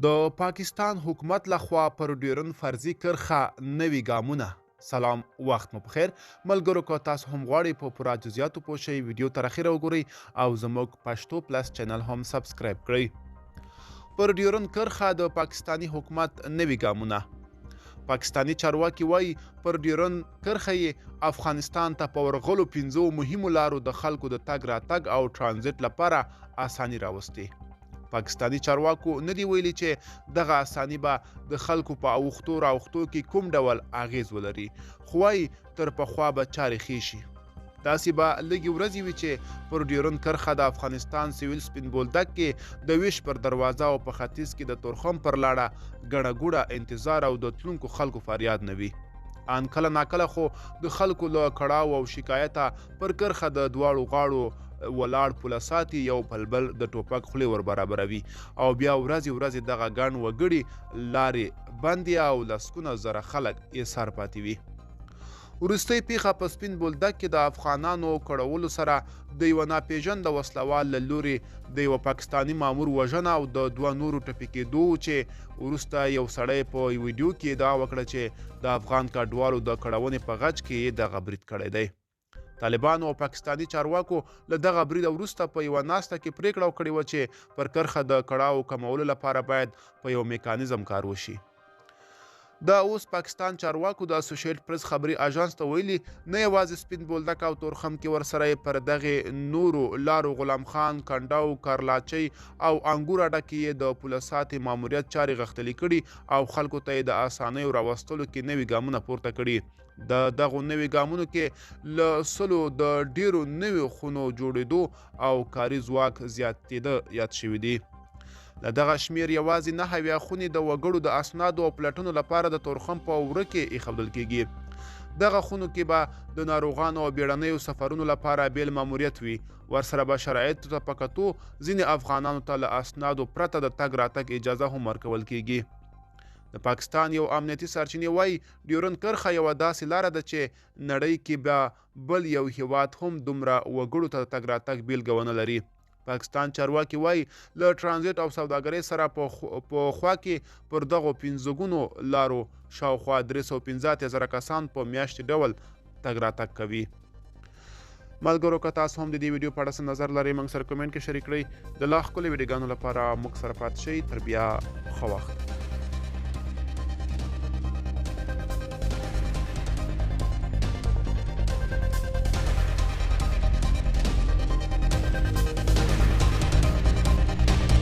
د پاکستان حکومت لخوا پر ډیورن فرضي کرښه نوي ګامونه. سلام، وخت مو پخیر ملګرو. که تاسو هم غواړئ په پوره جزئیاتو پوه شئ، ویډیو ته اخره وګورئ او زموږ پښتو پلس چینل هم سبسکرایب کړئ. پر ډیورن کرښه د پاکستانی حکومت نوي ګامونه. پاکستانی چارواکي وایي پر ډیورن کرښه یې افغانستان ته په ورغلو 5 مهمو لارو د خلکو د تګ راتګ او ترانزیت لپاره اساني راوستي. پاکستانی چارواکو نه دی ویلي چې دغه اساني به د خلکو په اوښتو راوښتو کې کوم ډول اغیز ولري، خو وایي تر پخوا به چارې ښې شي. داسې به لږې ورځې وي چې پر ډیورن کرښه د افغانستان سویل سپین بولدک کې د ویش پر دروازه او په ختیځ کې د تورخم پر لاړه ګڼه ګوڼه انتظار او د تلونکو خلکو فریاد نه وي. ان کله ناکله خو د خلکو له کړاو او شکایته پر کرښه د دواړو غاړو ولاړ پوله ساتي یو بلبل د ټوپک خولې ور برابروي او بیا ورځې دغه ګڼ وګړي لارې بندې او لسګونه زره خلک ایسار پاتې وي. وروستۍ پیښه په سپین بولدک کې د افغانانو کړولو سره د یوه ناپېژانده وسلوال له لورې د یوه پاکستاني مامور وژنه او د 2 نورو ټپي کېدو چې وروسته یو سړی په ویډیو کې ادعا وکړه چې د افغان کډوالو د کړونې په غچ کې یې دغه برید کړی دی. طالبانو او پاکستانی چارواکو له دغه برید وروسته په یوه ناسته کې پریکړه وکړې وه چې پر کرښه د کړاو کمولو لپاره باید په یو میکانیزم کار وشي. دا اوس پاکستان چارواکو د اسوسییټ پریس خبري اژانس ته ویلي نه یوازې سپین بولدک او تورخم کې ورسره پر دغه نورو لارو غلام خان، کنډاو، کارلاچۍ او انګور اډه کې د پولیساتي ماموریت چارې غښتلي کړي او خلکو ته یې د اسانیو راوستلو کې نوي ګامونه پورته کړي. د دغو نوي ګامونو کې له 100 د ډیرو نوي خونو جوړېدو او کاري ځواک زیاتېده یاد شوي دي. له دغه شمیر یوازې 9 اویا خونې د وګړو د اسنادو او پلټنو لپاره د تورخم په وره کې ایښودل کیږي. دغه خونو کې به د ناروغانو او بیړنیو سفرونو لپاره بیل ماموریت وي. ورسره به شرایطو ته په کتو ځینې افغانانو ته له اسنادو پرته د تګ راتګ اجازه هم ورکول کیږي. د پاکستان یو امنیتي سرچینې وایي ډیورن کرښه یوه داسې لاره ده چې نړۍ کې به بل یو هیواد هم دومره وګړو ته د تګ راتګ بیلګه ونه لري. پاکستان چارواکي وایي له ترانزیت او سوداګرۍ سره په خوا کې پر دغو 15 لارو شاوخوا 315,000 کسان په میاشتې ډول تګ راتګ کوي. ملګرو، که تاسو هم د دې ویډیو په اړه څه نظر لرئ موږ سره کمنټ کې شریک کړئ. د لا ښکلې ویډیوګانو لپاره موږ سره پاتې شئ. تر بیا ښه وخت.